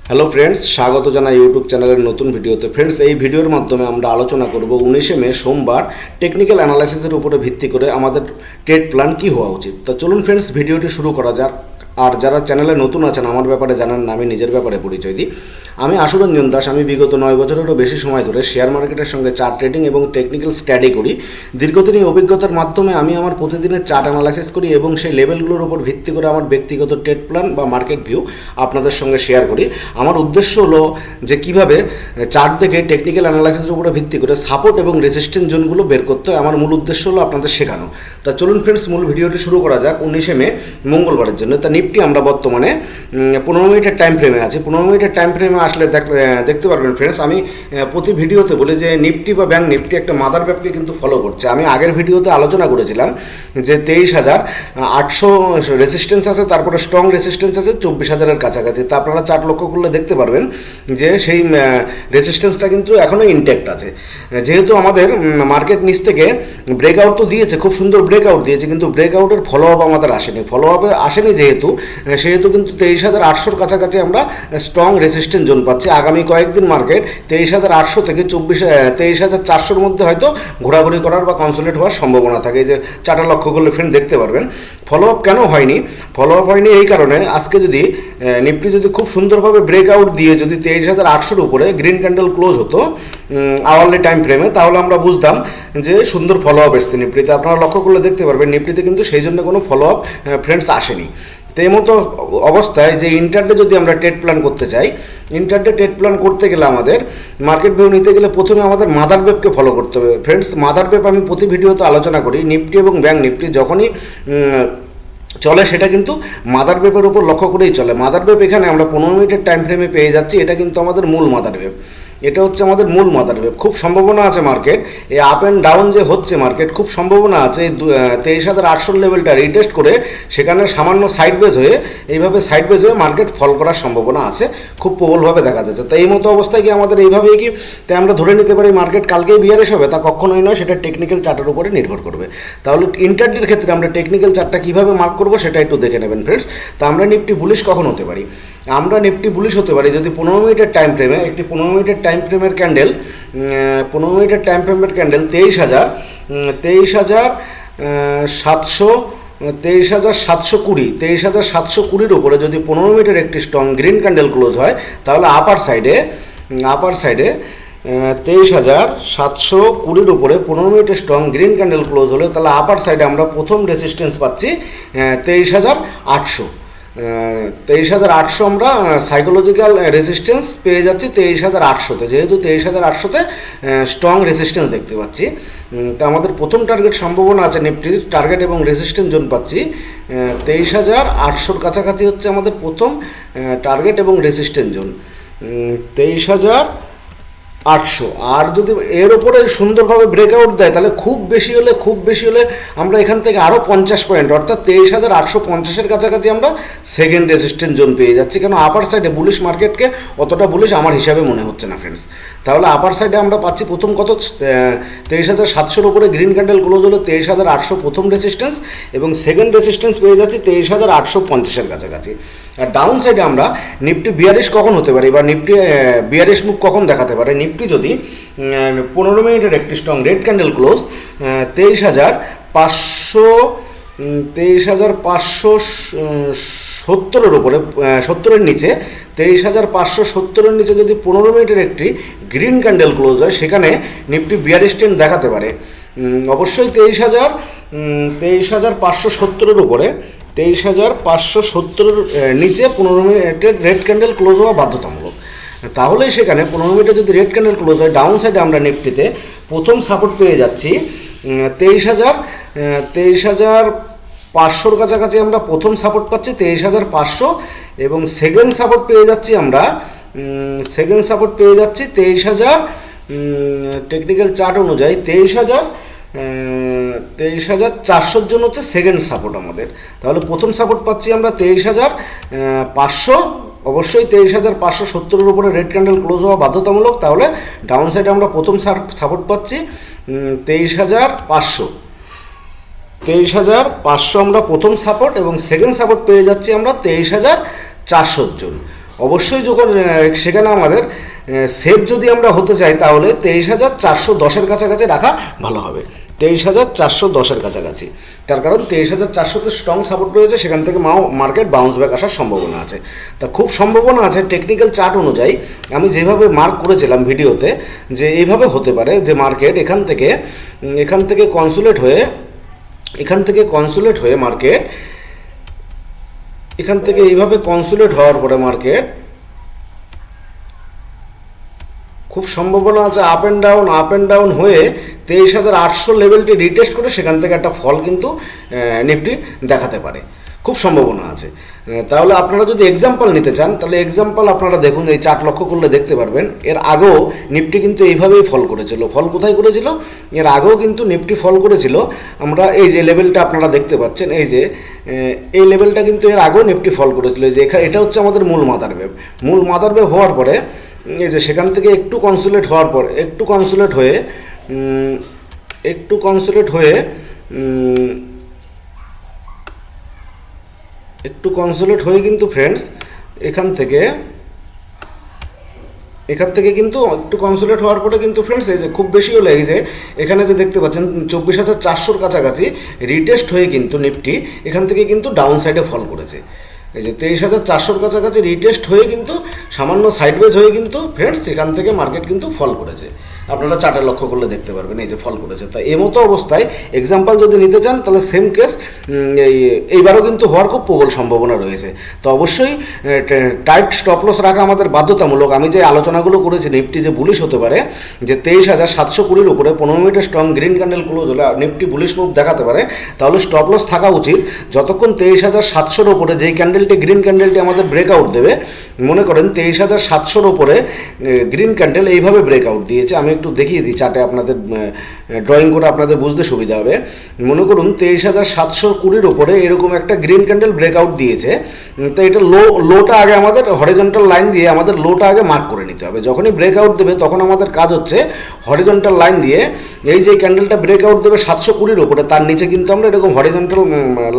Hello friends, স্বাগত জানাই YouTube চ্যানেলের নতুন ভিডিওতে। ফ্রেন্ডস, এই ভিডিওর মাধ্যমে আমরা আলোচনা করব 19শে মে সোমবার টেকনিক্যাল অ্যানালাইসিসের উপরে ভিত্তি করে আমাদের ট্রেড প্ল্যান কী হওয়া উচিত। তা চলুন ফ্রেন্ডস, ভিডিওটি শুরু করা যাক। আর যারা চ্যানেলে নতুন আছেন, আমার ব্যাপারে জানান না, আমি নিজের ব্যাপারে পরিচয় দিই। আমি আশুরঞ্জন দাস। আমি বিগত 9 বছরেরও বেশি সময় ধরে শেয়ার মার্কেটের সঙ্গে চার্ট ট্রেডিং এবং টেকনিক্যাল স্টাডি করি। দীর্ঘদিনের অভিজ্ঞতার মাধ্যমে আমি আমার প্রতিদিনের চার্ট অ্যানালাইসিস করি এবং সেই লেভেলগুলোর উপর ভিত্তি করে আমার ব্যক্তিগত ট্রেড প্ল্যান বা মার্কেট ভিউ আপনাদের সঙ্গে শেয়ার করি। আমার উদ্দেশ্য হলো যে কীভাবে চার্ট দেখে টেকনিক্যাল অ্যানালাইসিসের উপরে ভিত্তি করে সাপোর্ট এবং রেজিস্ট্যান্স জোনগুলো বের করতে হয়। আমার মূল উদ্দেশ্য হলো আপনাদের শেখানো। তা চলুন ফ্রেন্ডস, মূল ভিডিওটি শুরু করা যাক 19শে মে মঙ্গলবারের জন্য। তা নিফটি আমরা বর্তমানে 15 মিনিটের টাইম ফ্রেমে আছি। 15 মিনিটের টাইম ফ্রেমে আসলে দেখতে পারবেন ফ্রেন্ডস, আমি প্রতি ভিডিওতে বলি যে নিফটি বা ব্যাংক নিফটি একটা মাদার ব্যাপকে কিন্তু ফলো করছে। আমি আগের ভিডিওতে আলোচনা করেছিলাম যে 23,800 রেজিস্ট্যান্স আছে, তারপরে স্ট্রং রেজিস্ট্যান্স আছে 24,000-এর কাছাকাছি। তা আপনারা চার্ট লক্ষ্য করলে দেখতে পারবেন যে সেই রেজিস্ট্যান্সটা কিন্তু এখনও ইনট্যাক্ট আছে। যেহেতু আমাদের মার্কেট নিচ থেকে ব্রেকআউট তো দিয়েছে, খুব সুন্দর ব্রেকআউট দিয়েছে, কিন্তু ব্রেকআউটের ফলো আপ আমাদের আসেনি। ফলো আপে আসেনি সেহেতু কিন্তু 23,800-র কাছাকাছি আমরা স্ট্রং রেজিস্ট্যান্স জোন পাচ্ছি। আগামী কয়েকদিন মার্কেট 23,800 থেকে 23,400-র মধ্যে হয়তো ঘোরাঘুরি করার বা কনসোলিডেট হওয়ার সম্ভাবনা থাকে। এই যে চার্টা লক্ষ্য করলে ফ্রেন্ড দেখতে পারবেন। ফলো আপ কেন হয়নি? ফলো আপ হয়নি এই কারণে, আজকে যদি নিফটি যদি খুব সুন্দরভাবে ব্রেকআউট দিয়ে যদি 23,800-র উপরে গ্রিন ক্যান্ডেল ক্লোজ হতো আওয়ারলি টাইম ফ্রেমে, তাহলে আমরা বুঝতাম যে সুন্দর ফলো আপ এসছে নিফটিতে। আপনারা লক্ষ্য করলে দেখতে পারবেন নিফটিতে কিন্তু সেই জন্য কোনো ফলো আপ ফ্রেন্ডস আসেনি। তো এই মতো অবস্থায় যে ইন্টারডে যদি আমরা ট্রেড প্ল্যান করতে চাই, ইন্টারডে ট্রেড প্ল্যান করতে গেলে আমাদের মার্কেট ভিউ নিতে গেলে প্রথমে আমাদের মাদার ওয়েভকে ফলো করতে হবে। ফ্রেন্ডস, মাদার ওয়েভ আমি প্রতি ভিডিওতে আলোচনা করি। নিফটি এবং ব্যাংক নিফটি যখনই চলে সেটা কিন্তু মাদার ওয়েভের উপর লক্ষ্য করেই চলে। মাদার ওয়েভ এখানে আমরা 15 মিনিটের টাইম ফ্রেমে পেয়ে যাচ্ছি। এটা কিন্তু আমাদের মূল মাদার ওয়েভ, এটা হচ্ছে আমাদের মূল মাদার ওয়েভ। খুব সম্ভাবনা আছে মার্কেট এই আপ অ্যান্ড ডাউন যে হচ্ছে, মার্কেট খুব সম্ভাবনা আছে 23,800 লেভেলটা রিটেস্ট করে সেখানে সামান্য সাইডওয়েজ হয়ে এইভাবে সাইডওয়েজ হয়ে মার্কেট ফল করার সম্ভাবনা আছে, খুব প্রবলভাবে দেখা যাচ্ছে। তাই এই মতো অবস্থায় কি আমাদের এইভাবেই কি তাই আমরা ধরে নিতে পারি মার্কেট কালকেই বিয়ারিশ হবে? তা কখনোই নয়, সেটা টেকনিক্যাল চার্টের উপরে নির্ভর করবে। তাহলে ইন্টারডের ক্ষেত্রে আমরা টেকনিক্যাল চার্টটা কীভাবে মার্ক করবো সেটা একটু দেখে নেবেন ফ্রেন্ডস। তা আমরা নিফটি বুলিশ কখন হতে পারি? আমরা নিফটি বুলিশ হতে পারি যদি 15 মিনিটের টাইম ফ্রেমে একটি 15 মিনিটের টাইম ফ্রেমের ক্যান্ডেল 15 মিনিটের টাইম ফ্রেমের ক্যান্ডেল 23,720 উপরে যদি 15 মিনিটের একটি স্ট্রং গ্রিন ক্যান্ডেল ক্লোজ হয়, তাহলে আপার সাইডে 23,720 উপরে 15 মিনিটের স্ট্রং গ্রিন ক্যান্ডেল ক্লোজ হলে তাহলে আপার সাইডে আমরা প্রথম রেজিস্ট্যান্স পাচ্ছি 23,800। 23,800 আমরা সাইকোলজিক্যাল রেজিস্ট্যান্স পেয়ে যাচ্ছি 23,800-তে। যেহেতু 23,800-তে স্ট্রং রেজিস্ট্যান্স দেখতে পাচ্ছি, তা আমাদের প্রথম টার্গেট সম্ভাবনা আছে নিফটির টার্গেট এবং রেজিস্ট্যান্স জোন পাচ্ছি 23,800-র কাছাকাছি হচ্ছে আমাদের প্রথম টার্গেট এবং রেজিস্ট্যান্স জোন 23,800। আর যদি এর ওপরে সুন্দরভাবে ব্রেকআউট দেয় তাহলে খুব বেশি হলে আমরা এখান থেকে আরও 50 পয়েন্ট অর্থাৎ 23,850-এর কাছাকাছি আমরা সেকেন্ড রেজিস্ট্যান্স জোন পেয়ে যাচ্ছি। কেন আপার সাইডে বুলিশ মার্কেটকে অতটা বুলিশ আমার হিসাবে মনে হচ্ছে না ফ্রেন্ডস। তাহলে আপার সাইডে আমরা পাচ্ছি প্রথম কত 23,700-র উপরে গ্রিন ক্যান্ডেল ক্লোজ হলো 23,800 প্রথম রেজিস্ট্যান্স এবং সেকেন্ড রেজিস্ট্যান্স পেয়ে যাচ্ছি 23,850-এর কাছাকাছি। আর ডাউন সাইডে আমরা নিফটি বিয়ারিশ কখন হতে পারে বা নিফটি বিয়ারিশ মুখ কখন দেখাতে পারে? নিফটি যদি 15 মিনিটের একটি স্ট্রং রেড ক্যান্ডেল ক্লোজ 23,570-এর উপরে 70-এর নিচে 23,570-এর নিচে যদি 15 মিনিটের একটি গ্রিন ক্যান্ডেল ক্লোজ হয়, সেখানে নিফটি বিয়ারিশ ট্রেন্ড দেখাতে পারে। অবশ্যই 23,570-এর উপরে 23,570-এর নিচে 15 মিনিটের রেড ক্যান্ডেল ক্লোজ হওয়া বাধ্যতামূলক। তাহলেই সেখানে 15 মিনিটে যদি রেড ক্যান্ডেল ক্লোজ হয়, ডাউন সাইডে আমরা নিফটিতে প্রথম সাপোর্ট পেয়ে যাচ্ছি 23,500-র কাছাকাছি আমরা প্রথম সাপোর্ট পাচ্ছি 23,500 এবং সেকেন্ড সাপোর্ট পেয়ে যাচ্ছি 23,000 টেকনিক্যাল চার্ট অনুযায়ী 23,400-র জন্য হচ্ছে সেকেন্ড সাপোর্ট আমাদের। তাহলে প্রথম সাপোর্ট পাচ্ছি আমরা 23,500। অবশ্যই 23,570-এর উপরে রেড ক্যান্ডেল ক্লোজ হওয়া বাধ্যতামূলক। তাহলে ডাউন সাইডে আমরা প্রথম সাপোর্ট পাচ্ছি 23,500 আমরা প্রথম সাপোর্ট এবং সেকেন্ড সাপোর্ট পেয়ে যাচ্ছি আমরা 23,400-র জন্য। অবশ্যই যখন সেখানে আমাদের সেফ যদি আমরা হতে চাই তাহলে 23,410-এর কাছাকাছি রাখা ভালো হবে। 23,410-এর কাছাকাছি, তার কারণ 23,400-তে স্ট্রং সাপোর্ট রয়েছে, সেখান থেকে মার্কেট বাউন্স ব্যাক আসার সম্ভাবনা আছে। তা খুব সম্ভাবনা আছে টেকনিক্যাল চার্ট অনুযায়ী আমি যেভাবে মার্ক করেছিলাম ভিডিওতে, যে এইভাবে হতে পারে যে মার্কেট এখান থেকে কনসোলিডেট হয়ে মার্কেট এখান থেকে এইভাবে কনসোলিডেট হওয়ার পরে মার্কেট খুব সম্ভাবনা আছে আপ অ্যান্ড ডাউন হয়ে 23,800 লেভেলটি রিটেস্ট করে সেখান থেকে একটা ফল কিন্তু নিফটি দেখাতে পারে, খুব সম্ভাবনা আছে। তাহলে আপনারা যদি এক্সাম্পল নিতে চান তাহলে এক্সাম্পল আপনারা দেখুন, এই চার্ট লক্ষ্য করলে দেখতে পারবেন এর আগেও নিফটি কিন্তু এইভাবেই ফল করেছিল। ফল কোথায় করেছিল? এর আগেও কিন্তু নিফটি ফল করেছিল। আমরা এই যে লেভেলটা আপনারা দেখতে পাচ্ছেন, এই লেভেলটা কিন্তু এর আগেও নিফটি ফল করেছিল। যে এটা হচ্ছে আমাদের মূল মাদার ওয়েভ হওয়ার পরে এই যে সেখান থেকে একটু কনসোলিডেট হওয়ার পর একটু কনসোলিডেট হয়ে কিন্তু ফ্রেন্ডস এখান থেকে কিন্তু একটু কনসোলিডেট হওয়ার পরে কিন্তু ফ্রেন্ডস এই যে খুব বেশি হলে এই যে এখানে যে দেখতে পাচ্ছেন 24,400-র কাছাকাছি রিটেস্ট হয়ে কিন্তু নিফটি এখান থেকে কিন্তু ডাউন সাইডে ফল করেছে। এই যে 23,400-র কাছাকাছি রিটেস্ট হয়ে কিন্তু সামান্য সাইডওয়েজ হয়ে কিন্তু ফ্রেন্ডস এখান থেকে মার্কেট কিন্তু ফল করেছে। আপনারা চার্টে লক্ষ্য করলে দেখতে পারবেন এই যে ফল করেছে। তাই এই মতো অবস্থায় এক্সাম্পল যদি নিতে চান তাহলে সেম কেস এইবারও কিন্তু হওয়ার খুব প্রবল সম্ভাবনা রয়েছে। তো অবশ্যই টাইট স্টপ লস রাখা আমাদের বাধ্যতামূলক। আমি যে আলোচনাগুলো করেছি নিফটি যে বুলিশ হতে পারে, যে 23,720-র উপরে 15 মিনিটের স্ট্রং গ্রিন ক্যান্ডেল ক্লোজ হলে নিফটি বুলিশ মুভ দেখাতে পারে, তাহলে স্টপ লস থাকা উচিত যতক্ষণ 23,700-র উপরে যেই গ্রিন ক্যান্ডেলটি আমাদের ব্রেকআউট দেবে। মনে করেন 23,700-র উপরে গ্রিন ক্যান্ডেল এইভাবে ব্রেকআউট দিয়েছে। আমি একটু দেখিয়ে দিই চার্টে, আপনাদের ড্রয়িং করে আপনাদের বুঝতে সুবিধা হবে। মনে করুন 23,720-র উপরে এরকম একটা গ্রিন ক্যান্ডেল ব্রেকআউট দিয়েছে। তো এটা লোটা আগে আমাদের হরিজন্টাল লাইন দিয়ে আমাদের লোটা আগে মার্ক করে নিতে হবে। যখনই ব্রেকআউট দেবে তখন আমাদের কাজ হচ্ছে হরিজন্টাল লাইন দিয়ে এই যে ক্যান্ডেলটা ব্রেকআউট দেবে 720-র উপরে, তার নিচে কিন্তু আমরা এরকম হরিজন্টাল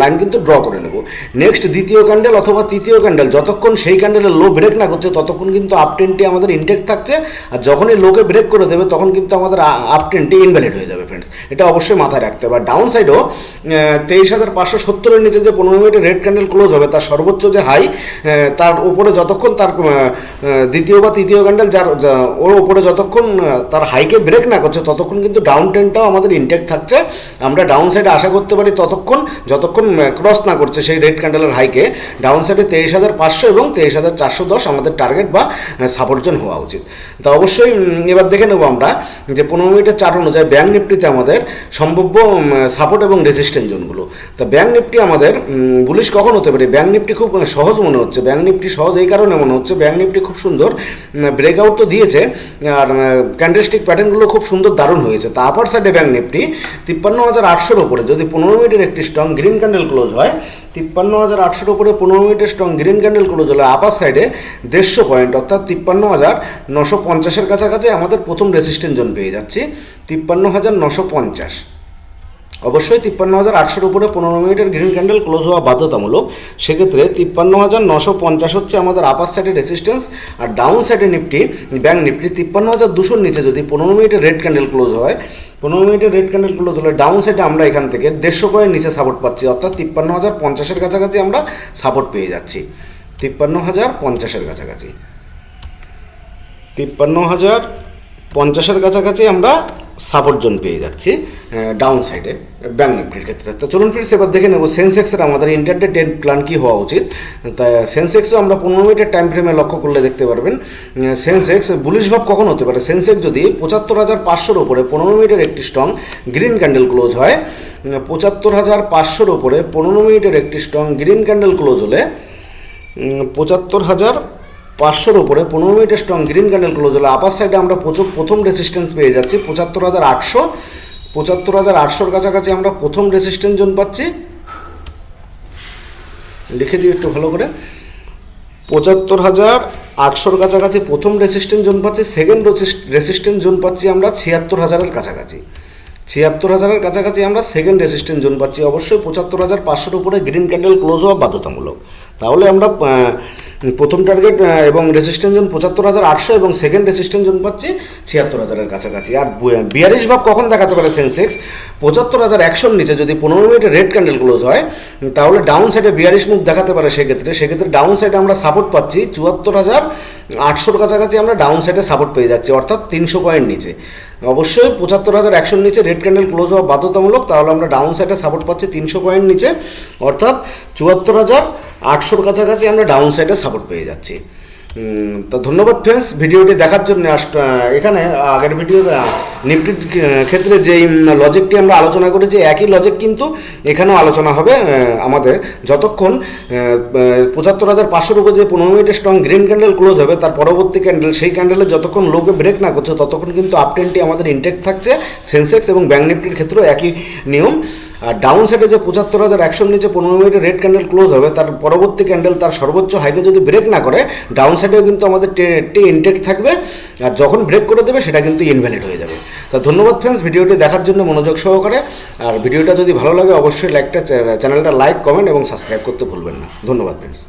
লাইন কিন্তু ড্র করে নেব। নেক্সট দ্বিতীয় ক্যান্ডেল অথবা তৃতীয় ক্যান্ডেল যতক্ষণ সেই ক্যান্ডেলের লো ব্রেক না করছে ততক্ষণ কিন্তু আপ ট্রেন্ডটি আমাদের ইনটেক্ট থাকছে, আর যখনই লোকে ব্রেক করে দেবে তখন কিন্তু আমাদের আপ ট্রেন্ডটি ইনভ্যালিড হয়ে যাবে ফ্রেন্ডস। এটা অবশ্যই মাথায় রাখতে হবে। ডাউন সাইডও 23,570-এর নিচে যে 15 মিনিটের রেড ক্যান্ডেল ক্লোজ হবে তার সর্বোচ্চ যে হাই, তার উপরে যতক্ষণ তার দ্বিতীয় বা তৃতীয় ক্যান্ডেল ওর উপরে যতক্ষণ তার হাইকে ব্রেক না করছে ততক্ষণ কিন্তু ডাউন ট্রেন্ডটাও আমাদের ইনটেক্ট থাকছে। আমরা ডাউন সাইডে আশা করতে পারি যতক্ষণ ক্রস না করছে সেই রেড ক্যান্ডেলের হাইকে। ডাউন সাইডে 23,500 এবং 23,410 আমাদের টার্গেট বা সাপোর্ট জোন হওয়া উচিত। তা অবশ্যই এবার দেখে নেব আমরা যে 15 মিনিটের চার্ট অনুযায়ী ব্যাংক নিফটিতে আমাদের সম্ভাব্য সাপোর্ট এবং রেজিস্ট্যান্স জোনগুলো। তা ব্যাংক নিফটি আমাদের বুলিশ কখন হতে পারে? ব্যাংক নিফটি খুব সহজ মনে হচ্ছে। ব্যাংক নিফটি সহজ এই কারণে মনে হচ্ছে, ব্যাংক নিফটি খুব সুন্দর ব্রেকআউট তো দিয়েছে, আর ক্যান্ডেলস্টিক প্যাটার্নগুলো খুব সুন্দর দারুণ হয়েছে। তা আপার সাইডে ব্যাংক নিফটি 53,800-র উপরে যদি 15 মিনিটের একটি স্ট্রং গ্রিন ক্যান্ডেল ক্লোজ হয়, 53,800-র উপরে 15 মিনিটের স্ট্রং গ্রিন ক্যান্ডেল ক্লোজ হলে আপার সাইডে 150 পয়েন্ট অর্থাৎ 53,950-এর কাছাকাছি আমাদের প্রথম রেজিস্ট্যান্স জোন পেয়ে যাচ্ছি। 53,950 অবশ্যই 53,800-এর উপরে 15 মিনিটের গ্রিন ক্যান্ডেল ক্লোজ হওয়া বাধ্যতামূলক। সেক্ষেত্রে 53,950 হচ্ছে আমাদের আপার সাইডে রেজিস্ট্যান্স, আর ডাউন সাইডে নিফটি ব্যাংক নিফটি 53,200-র নিচে যদি 15 মিনিটের রেড ক্যান্ডেল ক্লোজ হয়, 15 মিনিটের রেড ক্যান্ডেল ক্লোজ হলে ডাউন সাইডে আমরা এখান থেকে 150 পয়েন্ট নিচে সাপোর্ট পাচ্ছি, অর্থাৎ 53,050-এর কাছাকাছি আমরা সাপোর্ট পেয়ে যাচ্ছি। 53,050-এর কাছাকাছি 53,050-এর কাছাকাছি আমরা সাপোর্ট জোন পেয়ে যাচ্ছি ডাউন সাইডে ব্যাংক নিফটির ক্ষেত্রে। তো চলুন ফ্রেন্ডস এবার দেখে নেব সেন্সেক্সের আমাদের ইন্টারডে ট্রেন্ড প্ল্যান কী হওয়া উচিত। তাই সেন্সেক্সও আমরা 15 মিনিটের টাইম ফ্রেমে লক্ষ্য করলে দেখতে পারবেন সেন্সেক্স বুলিশ ভাব কখন হতে পারে। সেন্সেক্স যদি 75,500-র উপরে 15 মিনিটের একটি স্ট্রং গ্রিন ক্যান্ডেল ক্লোজ হয়, 75,500-র উপরে 15 মিনিটের একটি স্ট্রং গ্রিন ক্যান্ডেল ক্লোজ হলে 75,500-র উপরে 15 মিনিটের স্ট্রং গ্রিন ক্যান্ডেল ক্লোজ হলে আপার সাইডে আমরা প্রথম রেজিস্ট্যান্স পেয়ে যাচ্ছি 75,800। 75,800-র কাছাকাছি আমরা প্রথম রেজিস্ট্যান্স জোন পাচ্ছি। লিখে দিই একটু ভালো করে, 75,800-র কাছাকাছি প্রথম রেজিস্ট্যান্স জোন পাচ্ছি। সেকেন্ড রেজিস্ট্যান্স জোন পাচ্ছি আমরা 76,000-এর কাছাকাছি। 76,000-এর কাছাকাছি আমরা সেকেন্ড রেজিস্ট্যান্স জোন পাচ্ছি। অবশ্যই 75,500-এর উপরে গ্রিন ক্যান্ডেল ক্লোজ হওয়া বাধ্যতামূলক। তাহলে আমরা প্রথম টার্গেট এবং রেজিস্ট্যান্স জোন ৭৫,৮০০ এবং সেকেন্ড রেজিস্ট্যান্স জোন পাচ্ছি ৭৬,০০০-এর কাছাকাছি। আর বিয়ারিশ ভাব কখন দেখাতে পারে সেন্সেক্স? ৭৫,১০০-র নিচে যদি 15 মিনিটে রেড ক্যান্ডেল ক্লোজ হয় তাহলে ডাউন সাইডে বিয়ারিশ মুভ দেখাতে পারে। সেক্ষেত্রে ডাউন সাইডে আমরা সাপোর্ট পাচ্ছি ৭৪,৮০০-র কাছাকাছি, আমরা ডাউন সাইডে সাপোর্ট পেয়ে যাচ্ছি, অর্থাৎ ৩০০ পয়েন্ট নিচে। অবশ্যই ৭৫,১০০-র নিচে রেড ক্যান্ডেল ক্লোজ হওয়া বাধ্যতামূলক, তাহলে আমরা ডাউন সাইডে সাপোর্ট পাচ্ছি ৩০০ পয়েন্ট নিচে, অর্থাৎ ৭৪,৮০০-র কাছাকাছি আমরা ডাউন সাইডে সাপোর্ট পেয়ে যাচ্ছি। তো ধন্যবাদ ফ্রেন্ডস ভিডিওটি দেখার জন্য। এখানে আগের ভিডিও নিফটির ক্ষেত্রে যেই লজিকটি আমরা আলোচনা করেছি একই লজিক কিন্তু এখানেও আলোচনা হবে আমাদের। যতক্ষণ ৭৫,৫০০-র উপর যে 15 মিনিটের স্ট্রং গ্রিন ক্যান্ডেল ক্লোজ হবে তার পরবর্তী ক্যান্ডেল, সেই ক্যান্ডেলে যতক্ষণ লোকে ব্রেক না করছে ততক্ষণ কিন্তু আপ ট্রেন্ডটি আমাদের ইনটেক্ট থাকছে। সেন্সেক্স এবং ব্যাঙ্ক নিফটির ক্ষেত্রেও একই নিয়ম। আর ডাউন সাইডে যে ৭৫,১০০-র নিচে 15 মিনিটে রেড ক্যান্ডেল ক্লোজ হবে তার পরবর্তী ক্যান্ডেল তার সর্বোচ্চ হাইতে যদি ব্রেক না করে ডাউন সাইডেও কিন্তু আমাদের ট্রেডটি ইনটেক্ট থাকবে, আর যখন ব্রেক করে দেবে সেটা কিন্তু ইনভ্যালিড হয়ে যাবে। তা ধন্যবাদ ফ্রেন্ডস ভিডিওটি দেখার জন্য মনোযোগ সহকারে। আর ভিডিওটা যদি ভালো লাগে অবশ্যই চ্যানেলটা লাইক, কমেন্ট এবং সাবস্ক্রাইব করতে ভুলবেন না। ধন্যবাদ ফ্রেন্ডস।